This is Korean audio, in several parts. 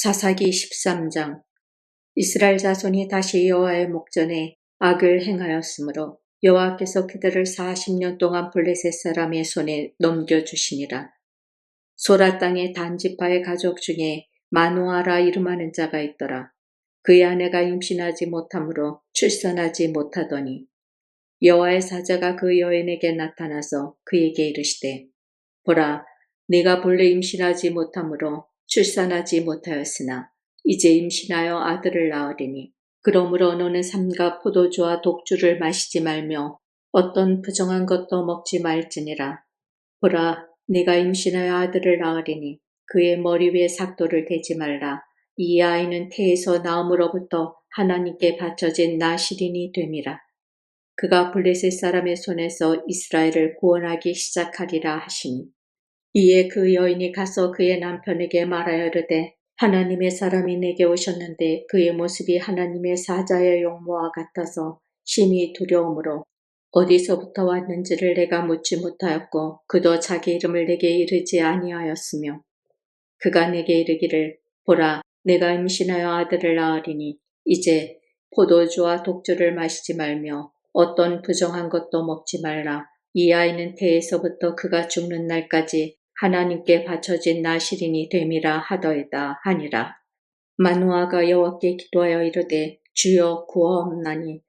사사기 13장. 이스라엘 자손이 다시 여호와의 목전에 악을 행하였으므로 여호와께서 그들을 40년 동안 블레셋 사람의 손에 넘겨주시니라. 소라 땅의 단지파의 가족 중에 마누아라 이름하는 자가 있더라. 그의 아내가 임신하지 못하므로 출산하지 못하더니 여호와의 사자가 그 여인에게 나타나서 그에게 이르시되, 보라, 네가 본래 임신하지 못하므로 출산하지 못하였으나 이제 임신하여 아들을 낳으리니 그러므로 너는 삼가 포도주와 독주를 마시지 말며 어떤 부정한 것도 먹지 말지니라. 보라, 네가 임신하여 아들을 낳으리니 그의 머리 위에 삭도를 대지 말라. 이 아이는 태에서 나음으로부터 하나님께 바쳐진 나실인이 됨이라. 그가 블레셋 사람의 손에서 이스라엘을 구원하기 시작하리라 하시니, 이에 그 여인이 가서 그의 남편에게 말하여 이르되, 하나님의 사람이 내게 오셨는데 그의 모습이 하나님의 사자의 용모와 같아서 심히 두려움으로 어디서부터 왔는지를 내가 묻지 못하였고 그도 자기 이름을 내게 이르지 아니하였으며, 그가 내게 이르기를, 보라, 내가 임신하여 아들을 낳으리니 이제 포도주와 독주를 마시지 말며 어떤 부정한 것도 먹지 말라. 이 아이는 태에서부터 그가 죽는 날까지 하나님께 바쳐진 나실인이 됨이라 하더이다 하니라. 마누아가 여호와께 기도하여 이르되, 주여 구하옵나니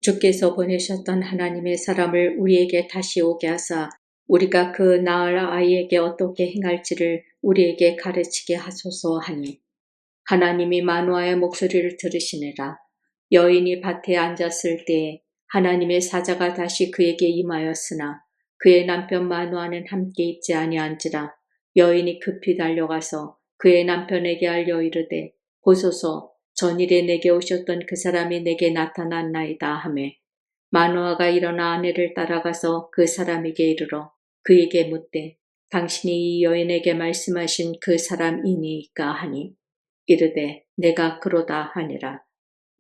주께서 보내셨던 하나님의 사람을 우리에게 다시 오게 하사 우리가 그 낳을 아이에게 어떻게 행할지를 우리에게 가르치게 하소서 하니, 하나님이 마누아의 목소리를 들으시니라. 여인이 밭에 앉았을 때에 하나님의 사자가 다시 그에게 임하였으나 그의 남편 마누아는 함께 있지 아니한지라. 여인이 급히 달려가서 그의 남편에게 알려 이르되, 보소서, 전일에 내게 오셨던 그 사람이 내게 나타났나이다 하매, 마누아가 일어나 아내를 따라가서 그 사람에게 이르러 그에게 묻되, 당신이 이 여인에게 말씀하신 그 사람이니까 하니, 이르되 내가 그로다 하니라.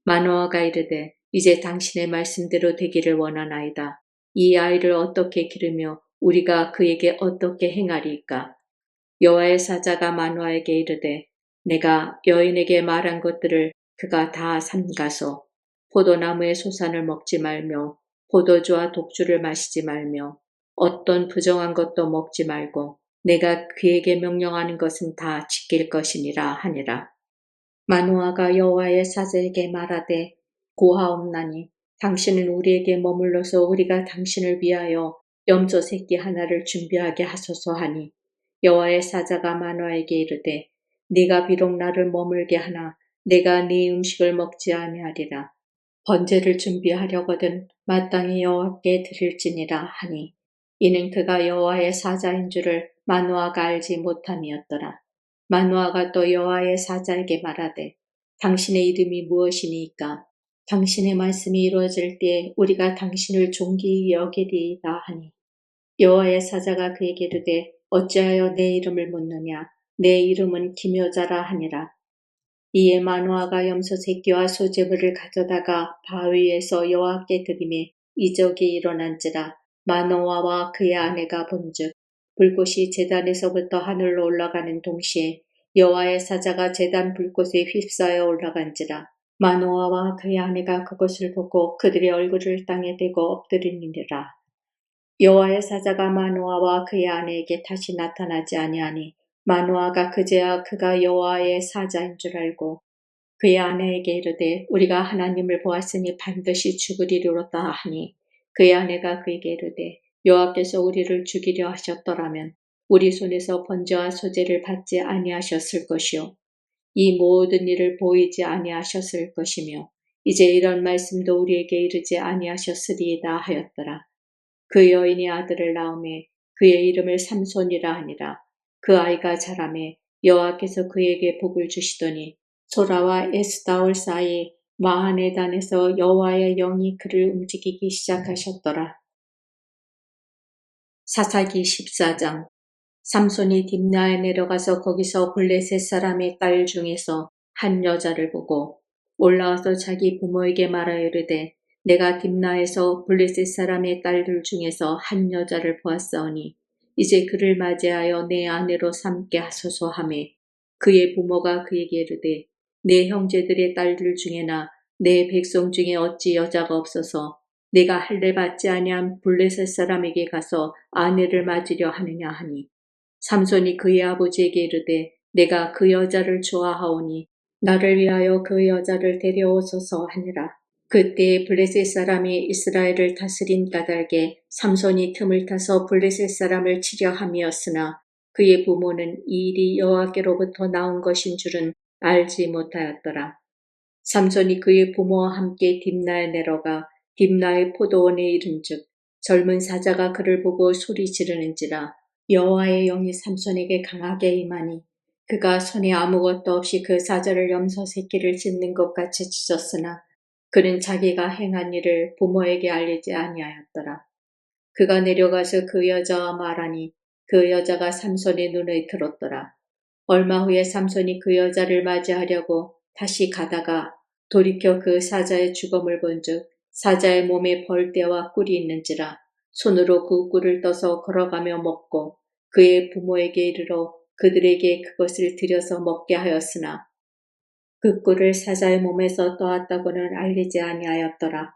마누아가 이르되, 이제 당신의 말씀대로 되기를 원하나이다. 이 아이를 어떻게 기르며 우리가 그에게 어떻게 행하리이까? 여호와의 사자가 마누아에게 이르되, 내가 여인에게 말한 것들을 그가 다 삼가서 포도나무의 소산을 먹지 말며 포도주와 독주를 마시지 말며 어떤 부정한 것도 먹지 말고 내가 그에게 명령하는 것은 다 지킬 것이니라 하니라. 마누아가 여호와의 사자에게 말하되, 고하옵나니 당신은 우리에게 머물러서 우리가 당신을 위하여 염소 새끼 하나를 준비하게 하소서 하니, 여호와의 사자가 마누아에게 이르되, 네가 비록 나를 머물게 하나 내가 네 음식을 먹지 아니하리라. 번제를 준비하려거든 마땅히 여호와께 드릴지니라 하니, 이는 그가 여호와의 사자인 줄을 마누아가 알지 못함이었더라. 마누아가 또 여호와의 사자에게 말하되, 당신의 이름이 무엇이니까? 당신의 말씀이 이루어질 때에 우리가 당신을 존귀히 여기리이다 하니, 여호와의 사자가 그에게 이르되, 어찌하여 내 이름을 묻느냐? 내 이름은 기묘자라 하니라. 이에 마누아가 염소 새끼와 소제물을 가져다가 바위에서 여호와께 드리매 이적이 일어난지라. 마누아와 그의 아내가 본즉 불꽃이 제단에서부터 하늘로 올라가는 동시에 여호와의 사자가 제단 불꽃에 휩싸여 올라간지라. 마누아와 그의 아내가 그것을 보고 그들의 얼굴을 땅에 대고 엎드리니라. 여호와의 사자가 마누아와 그의 아내에게 다시 나타나지 아니하니 마누아가 그제야 그가 여호와의 사자인 줄 알고 그의 아내에게 이르되, 우리가 하나님을 보았으니 반드시 죽으리로다 하니, 그의 아내가 그에게 이르되, 여호와께서 우리를 죽이려 하셨더라면 우리 손에서 번제와 소제를 받지 아니하셨을 것이요 이 모든 일을 보이지 아니하셨을 것이며 이제 이런 말씀도 우리에게 이르지 아니하셨으리이다 하였더라. 그 여인이 아들을 낳음에 그의 이름을 삼손이라 하니라. 그 아이가 자라매 여호와께서 그에게 복을 주시더니 소라와 에스다올 사이 마하네단에서 여호와의 영이 그를 움직이기 시작하셨더라. 사사기 14장. 삼손이 딥나에 내려가서 거기서 블레셋 사람의 딸 중에서 한 여자를 보고 올라와서 자기 부모에게 말하여 이르되, 내가 딥나에서 블레셋 사람의 딸들 중에서 한 여자를 보았사오니 이제 그를 맞이하여 내 아내로 삼게 하소서 하매, 그의 부모가 그에게 이르되 내 형제들의 딸들 중에나 내 백성 중에 어찌 여자가 없어서 내가 할례 받지 아니한 블레셋 사람에게 가서 아내를 맞으려 하느냐 하니 삼손이 그의 아버지에게 이르되 내가 그 여자를 좋아하오니 나를 위하여 그 여자를 데려오소서 하니라. 그때 블레셋 사람이 이스라엘을 다스린 까닭에 삼손이 틈을 타서 블레셋 사람을 치려 함이었으나 그의 부모는 이 일이 여호와께로부터 나온 것인 줄은 알지 못하였더라. 삼손이 그의 부모와 함께 딥나에 내려가 딥나의 포도원에 이른즉 젊은 사자가 그를 보고 소리 지르는지라. 여호와의 영이 삼손에게 강하게 임하니 그가 손에 아무것도 없이 그 사자를 염소 새끼를 찢는 것 같이 찢었으나 그는 자기가 행한 일을 부모에게 알리지 아니하였더라. 그가 내려가서 그 여자와 말하니 그 여자가 삼손의 눈에 들었더라. 얼마 후에 삼손이 그 여자를 맞이하려고 다시 가다가 돌이켜 그 사자의 죽음을 본즉 사자의 몸에 벌떼와 꿀이 있는지라. 손으로 그 꿀을 떠서 걸어가며 먹고 그의 부모에게 이르러 그들에게 그것을 들여서 먹게 하였으나 그 꿀을 사자의 몸에서 떠왔다고는 알리지 아니하였더라.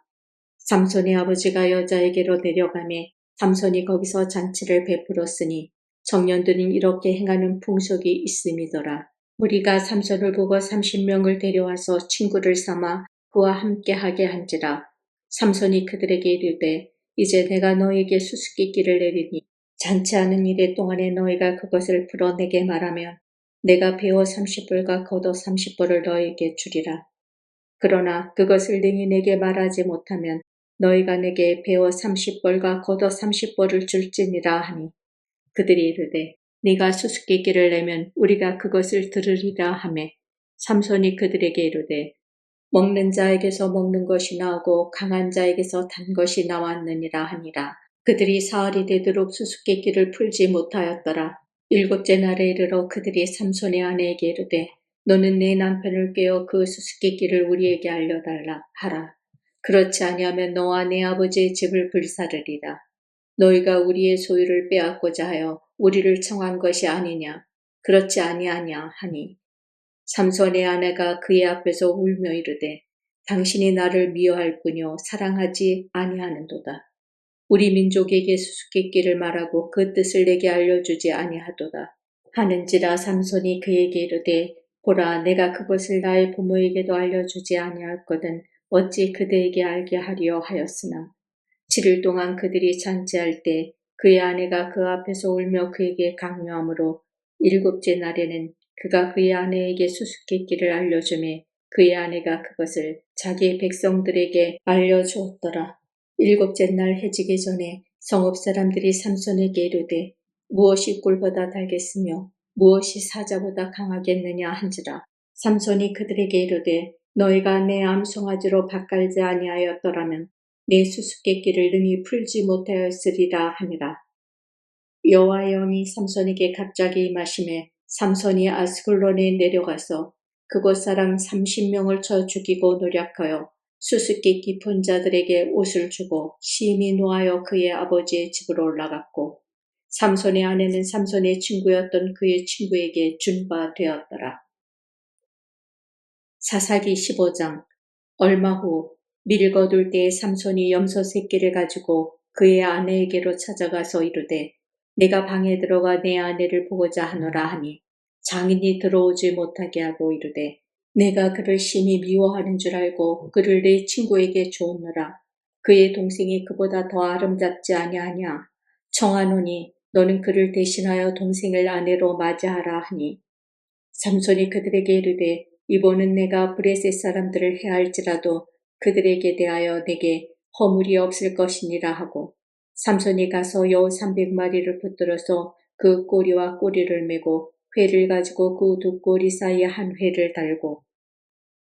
삼손의 아버지가 여자에게로 내려가매 삼손이 거기서 잔치를 베풀었으니 청년들은 이렇게 행하는 풍속이 있음이더라. 무리가 삼손을 보고 30명을 데려와서 친구를 삼아 그와 함께 하게 한지라. 삼손이 그들에게 이르되 이제 내가 너희에게 수수께끼를 내리니 잔치하는 일의 동안에 너희가 그것을 풀어내게 말하면 내가 배워 30벌과 겉옷 30벌을 너희에게 주리라. 그러나 그것을 능히 내게 말하지 못하면 너희가 내게 배워 30벌과 겉옷 30벌을 줄지니라 하니 그들이 이르되 네가 수수께끼를 내면 우리가 그것을 들으리라 하매 삼손이 그들에게 이르되 먹는 자에게서 먹는 것이 나오고 강한 자에게서 단 것이 나왔느니라 하니라. 그들이 사흘이 되도록 수수께끼를 풀지 못하였더라. 일곱째 날에 이르러 그들이 삼손의 아내에게 이르되 너는 내 남편을 꿰어 그 수수께끼를 우리에게 알려달라 하라. 그렇지 아니하면 너와 내 아버지의 집을 불사르리라. 너희가 우리의 소유를 빼앗고자 하여 우리를 청한 것이 아니냐. 그렇지 아니하냐 하니 삼손의 아내가 그의 앞에서 울며 이르되 당신이 나를 미워할 뿐이요 사랑하지 아니하는도다. 우리 민족에게 수수께끼를 말하고 그 뜻을 내게 알려주지 아니하도다. 하는지라 삼손이 그에게 이르되 보라 내가 그것을 나의 부모에게도 알려주지 아니하였거든 어찌 그대에게 알게 하리요 하였으나 7일 동안 그들이 잔치할 때 그의 아내가 그 앞에서 울며 그에게 강요하므로 일곱째 날에는 그가 그의 아내에게 수수께끼를 알려주매 그의 아내가 그것을 자기의 백성들에게 알려주었더라. 일곱째 날 해지기 전에 성읍 사람들이 삼손에게 이르되 무엇이 꿀보다 달겠으며 무엇이 사자보다 강하겠느냐 한지라. 삼손이 그들에게 이르되 너희가 내 암송아지로 밭갈지 아니하였더라면 내 수수께끼를 능히 풀지 못하였으리라 하니라. 여호와의 영이 삼손에게 갑자기 임하심에 삼손이 아스글론에 내려가서 그곳 사람 30명을 쳐 죽이고 노략하여 수수께끼 푼 자들에게 옷을 주고 심히 노하여 그의 아버지의 집으로 올라갔고 삼손의 아내는 삼손의 친구였던 그의 친구에게 준 바 되었더라. 사사기 15장. 얼마 후 밀 거둘 때에 삼손이 염소 새끼를 가지고 그의 아내에게로 찾아가서 이르되 내가 방에 들어가 내 아내를 보고자 하노라 하니 장인이 들어오지 못하게 하고 이르되 내가 그를 심히 미워하는 줄 알고 그를 내 친구에게 주었노라. 그의 동생이 그보다 더 아름답지 아니하냐. 청하노니 너는 그를 대신하여 동생을 아내로 맞이하라 하니 삼손이 그들에게 이르되 이번은 내가 브레셋 사람들을 해할지라도 그들에게 대하여 내게 허물이 없을 것이니라 하고 삼손이 가서 여우 300마리를 붙들어서 그 꼬리와 꼬리를 메고 회를 가지고 그 두 꼬리 사이에 한 회를 달고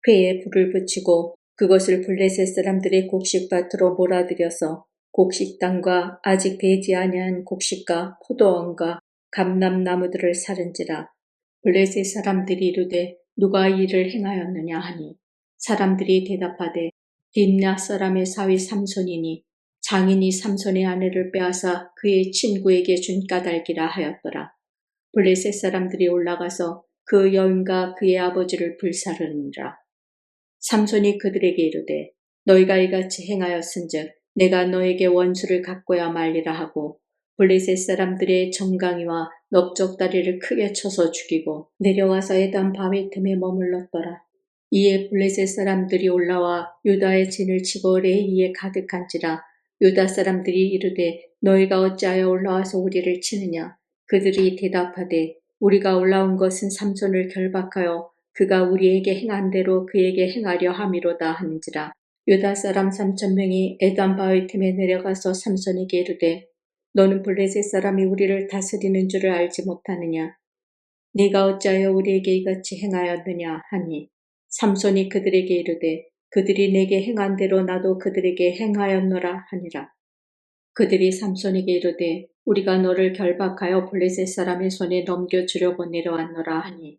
회에 불을 붙이고 그것을 블레셋 사람들의 곡식밭으로 몰아들여서 곡식당과 아직 배지 아니한 곡식과 포도원과 감람나무들을 사른지라. 블레셋 사람들이 이르되 누가 이 일을 행하였느냐 하니 사람들이 대답하되 딥나 사람의 사위 삼손이니 장인이 삼손의 아내를 빼앗아 그의 친구에게 준 까닭이라 하였더라. 블레셋 사람들이 올라가서 그 여인과 그의 아버지를 불사르니라. 삼손이 그들에게 이르되 너희가 이같이 행하였은즉 내가 너에게 원수를 갚고야 말리라 하고 블레셋 사람들의 정강이와 넓적다리를 크게 쳐서 죽이고 내려와서 에단 바위 틈에 머물렀더라. 이에 블레셋 사람들이 올라와 유다의 진을 치고 레이에 가득한지라. 유다 사람들이 이르되 너희가 어찌하여 올라와서 우리를 치느냐. 그들이 대답하되 우리가 올라온 것은 삼손을 결박하여 그가 우리에게 행한 대로 그에게 행하려 함이로다 하는지라. 유다 사람 3,000명이 에단 바위 틈에 내려가서 삼손에게 이르되 너는 블레셋 사람이 우리를 다스리는 줄을 알지 못하느냐. 네가 어찌하여 우리에게 이같이 행하였느냐 하니 삼손이 그들에게 이르되 그들이 내게 행한 대로 나도 그들에게 행하였노라 하니라. 그들이 삼손에게 이르되 우리가 너를 결박하여 블레셋 사람의 손에 넘겨주려고 내려왔노라 하니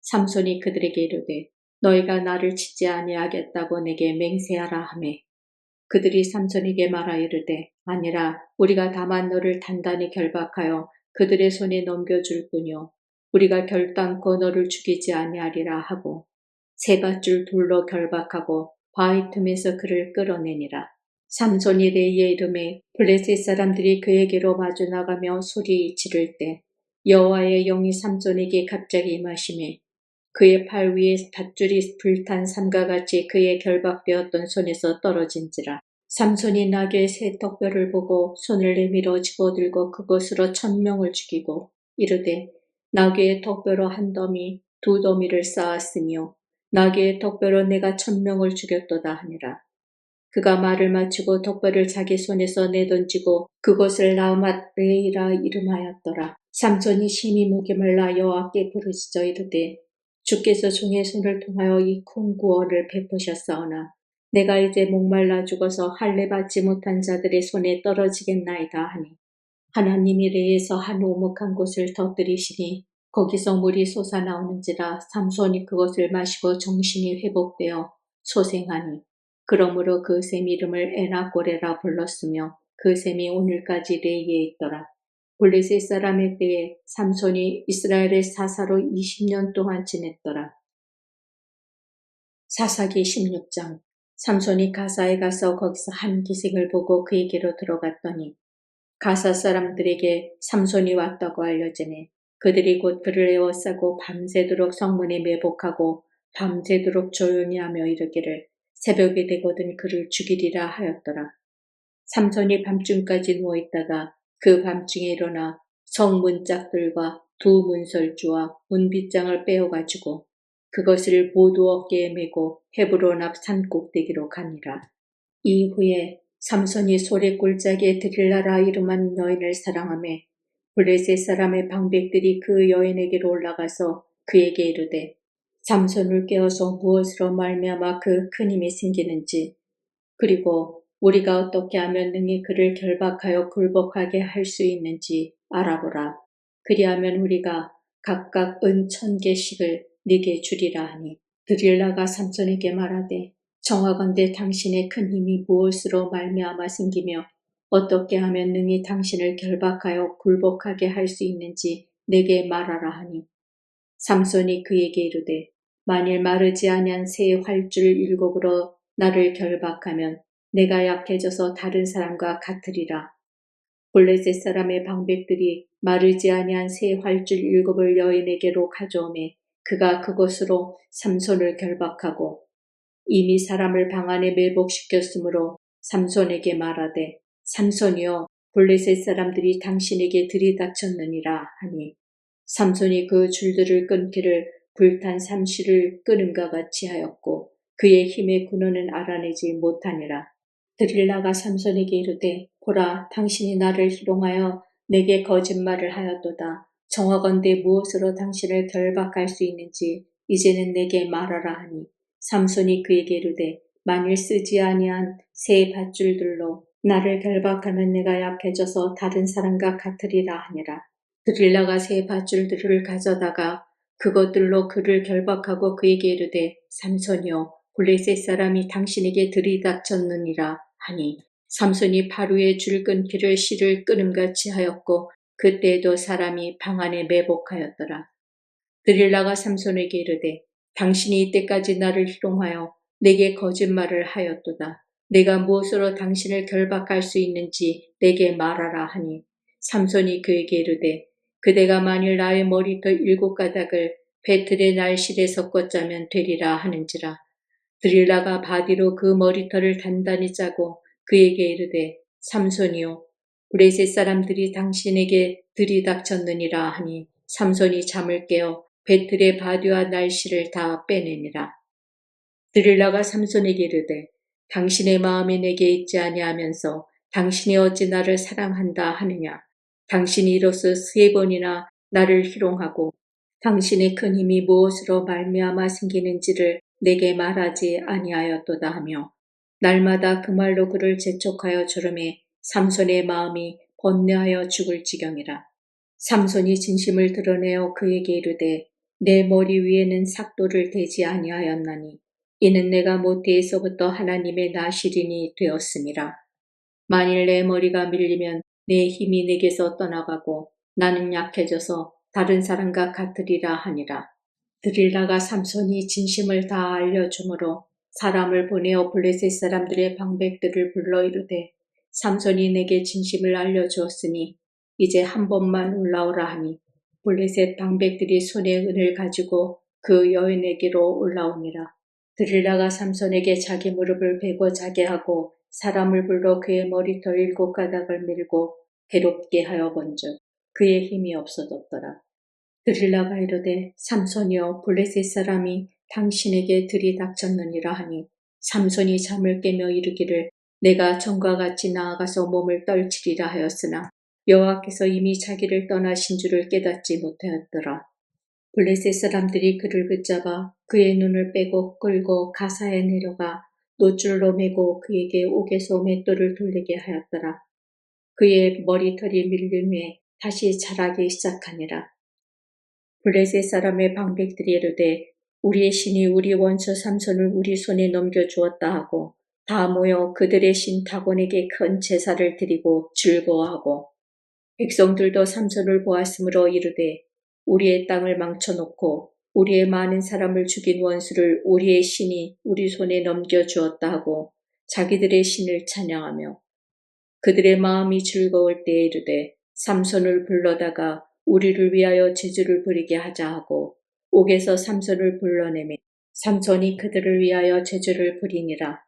삼손이 그들에게 이르되 너희가 나를 치지 아니하겠다고 내게 맹세하라 하매 그들이 삼손에게 말하 이르되 아니라 우리가 다만 너를 단단히 결박하여 그들의 손에 넘겨줄 뿐이요 우리가 결단코 너를 죽이지 아니하리라 하고 세 밧줄 돌로 결박하고 바위 틈에서 그를 끌어내니라. 삼손이 레이의 이름에 블레셋 사람들이 그에게로 마주 나가며 소리 지를 때 여호와의 영이 삼손에게 갑자기 임하시매 그의 팔 위에 밧줄이 불탄 삼과 같이 그의 결박되었던 손에서 떨어진지라. 삼손이 나귀의 새 턱뼈를 보고 손을 내밀어 집어들고 그것으로 1,000명을 죽이고 이르되 나귀의 턱뼈로 한 더미 두 더미를 쌓았으며 나귀의 턱뼈로 내가 1,000명을 죽였도다 하니라. 그가 말을 마치고 턱뼈를 자기 손에서 내던지고 그것을 라맛 레이라 이름하였더라. 삼손이 심히 목이 말라 여호와께 부르짖어 이르되 주께서 종의 손을 통하여 이 큰 구원을 베푸셨사오나 내가 이제 목말라 죽어서 할례 받지 못한 자들의 손에 떨어지겠나이다 하니 하나님이 레에서 한 오목한 곳을 터뜨리시니 거기서 물이 솟아나오는지라. 삼손이 그것을 마시고 정신이 회복되어 소생하니 그러므로 그 샘 이름을 에나고레라 불렀으며 그 샘이 오늘까지 레이에 있더라. 블레셋 사람의 때에 삼손이 이스라엘의 사사로 20년 동안 지냈더라. 사사기 16장. 삼손이 가사에 가서 거기서 한 기생을 보고 그에게로 들어갔더니 가사 사람들에게 삼손이 왔다고 알려지네. 그들이 곧 그를 에워싸고 밤새도록 성문에 매복하고 밤새도록 조용히 하며 이르기를 새벽이 되거든 그를 죽이리라 하였더라. 삼손이 밤중까지 누워있다가 그 밤중에 일어나 성문 짝들과 두 문설주와 문빗장을 빼어가지고 그것을 모두 어깨에 메고 헤브론 앞 산꼭대기로 가니라. 이후에 삼손이 소래 골짜기에 드릴라라 이름한 여인을 사랑하매 블레셋 사람의 방백들이 그 여인에게로 올라가서 그에게 이르되 삼손을 깨어서 무엇으로 말미암아 그 큰 힘이 생기는지 그리고 우리가 어떻게 하면 능히 그를 결박하여 굴복하게 할 수 있는지 알아보라. 그리하면 우리가 각각 은 1,000개씩을 네게 주리라 하니 드릴라가 삼손에게 말하되 정하건대 당신의 큰 힘이 무엇으로 말미암아 생기며 어떻게 하면 능히 당신을 결박하여 굴복하게 할 수 있는지 내게 말하라 하니 삼손이 그에게 이르되 만일 마르지 아니한 새 활줄 7으로 나를 결박하면 내가 약해져서 다른 사람과 같으리라. 블레셋 사람의 방백들이 마르지 아니한 새 활줄 7을 여인에게로 가져오매 그가 그것으로 삼손을 결박하고 이미 사람을 방 안에 매복시켰으므로 삼손에게 말하되 삼손이여 블레셋 사람들이 당신에게 들이닥쳤느니라 하니 삼손이 그 줄들을 끊기를 불탄 삼시를 끊음과 같이 하였고 그의 힘의 근원은 알아내지 못하니라. 드릴라가 삼손에게 이르되 보라 당신이 나를 희롱하여 내게 거짓말을 하였도다. 정하건대 무엇으로 당신을 결박할 수 있는지 이제는 내게 말하라 하니 삼손이 그에게 이르되 만일 쓰지 아니한 새 밧줄들로 나를 결박하면 내가 약해져서 다른 사람과 같으리라 하니라. 드릴라가 새 밧줄들을 가져다가 그것들로 그를 결박하고 그에게 이르되 삼손이여 블레셋 사람이 당신에게 들이닥쳤느니라 하니 삼손이 팔 위에 줄 끊기를 실을 끊음같이 하였고 그때에도 사람이 방 안에 매복하였더라. 드릴라가 삼손에게 이르되 당신이 이때까지 나를 희롱하여 내게 거짓말을 하였도다. 내가 무엇으로 당신을 결박할 수 있는지 내게 말하라 하니 삼손이 그에게 이르되 그대가 만일 나의 머리털 7가닥을 배틀의 날실에 섞어 짜면 되리라 하는지라. 드릴라가 바디로 그 머리털을 단단히 짜고 그에게 이르되 삼손이요 블레셋 사람들이 당신에게 들이닥쳤느니라 하니 삼손이 잠을 깨어 배틀의 바디와 날씨를 다 빼내니라. 드릴라가 삼손에게 이르되 당신의 마음이 내게 있지 아니하면서 당신이 어찌 나를 사랑한다 하느냐. 당신이 이로써 3번이나 나를 희롱하고 당신의 큰 힘이 무엇으로 말미암아 생기는지를 내게 말하지 아니하였도다 하며 날마다 그 말로 그를 재촉하여 조름에 삼손의 마음이 번뇌하여 죽을 지경이라. 삼손이 진심을 드러내어 그에게 이르되 내 머리 위에는 삭도를 대지 아니하였나니 이는 내가 모태에서부터 하나님의 나시린이 되었음이라. 만일 내 머리가 밀리면 내 힘이 내게서 떠나가고 나는 약해져서 다른 사람과 같으리라 하니라. 드릴라가 삼손이 진심을 다 알려주므로 사람을 보내어 블레셋 사람들의 방백들을 불러 이르되 삼손이 내게 진심을 알려주었으니 이제 한 번만 올라오라 하니 블레셋 방백들이 손에 은을 가지고 그 여인에게로 올라오니라. 드릴라가 삼손에게 자기 무릎을 베고 자게 하고 사람을 불러 그의 머리털 7가닥을 밀고 괴롭게 하여 본즉 그의 힘이 없어졌더라. 드릴라가 이르되 삼손이여 블레셋 사람이 당신에게 들이닥쳤느니라 하니 삼손이 잠을 깨며 이르기를 내가 전과 같이 나아가서 몸을 떨치리라 하였으나 여호와께서 이미 자기를 떠나신 줄을 깨닫지 못하였더라. 블레셋 사람들이 그를 붙잡아 그의 눈을 빼고 끌고 가사에 내려가 노줄로 매고 그에게 옥에서 맷돌을 돌리게 하였더라. 그의 머리털이 밀린 후에 다시 자라기 시작하니라. 블레셋 사람의 방백들이 이르되 우리의 신이 우리 원수 삼손을 우리 손에 넘겨주었다 하고 다 모여 그들의 신 다곤에게 큰 제사를 드리고 즐거워하고 백성들도 삼손을 보았으므로 이르되 우리의 땅을 망쳐놓고 우리의 많은 사람을 죽인 원수를 우리의 신이 우리 손에 넘겨주었다 하고 자기들의 신을 찬양하며 그들의 마음이 즐거울 때에 이르되 삼손을 불러다가 우리를 위하여 제주를 부리게 하자 하고 옥에서 삼손을 불러내매 삼손이 그들을 위하여 제주를 부리니라.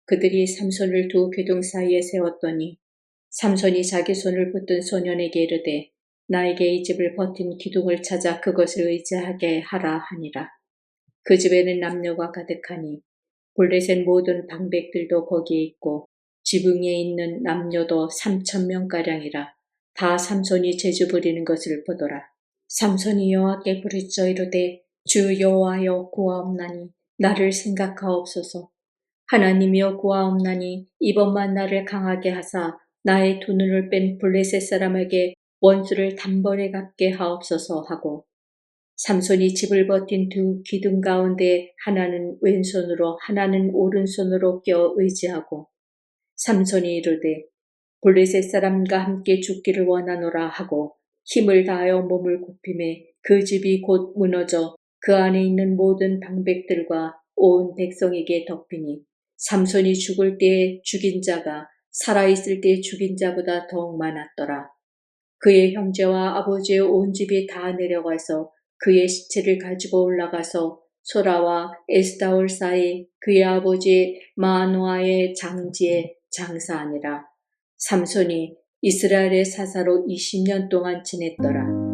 그들이 삼손을 두 기둥 사이에 세웠더니 삼손이 자기 손을 붙든 소년에게 이르되 나에게 이 집을 버틴 기둥을 찾아 그것을 의지하게 하라 하니라. 그 집에는 남녀가 가득하니 블레셋 모든 방백들도 거기에 있고 지붕에 있는 남녀도 3,000명가량이라. 다 삼손이 제주 부리는 것을 보더라. 삼손이 여호와께 부르짖어 이르되 주 여호와여 구하옵나니 나를 생각하옵소서. 하나님이여 구하옵나니 이번만 나를 강하게 하사 나의 두 눈을 뺀 블레셋 사람에게 원수를 단번에 갚게 하옵소서 하고 삼손이 집을 버틴 두 기둥 가운데 하나는 왼손으로 하나는 오른손으로 껴 의지하고 삼손이 이르되 블레셋 사람과 함께 죽기를 원하노라 하고 힘을 다하여 몸을 굽히매 그 집이 곧 무너져 그 안에 있는 모든 방백들과 온 백성에게 덮이니 삼손이 죽을 때에 죽인 자가 살아있을 때 죽인 자보다 더욱 많았더라. 그의 형제와 아버지의 온 집이 다 내려가서 그의 시체를 가지고 올라가서 소라와 에스다올 사이 그의 아버지 마노아의 장지에 장사하니라. 삼손이 이스라엘의 사사로 20년 동안 지냈더라.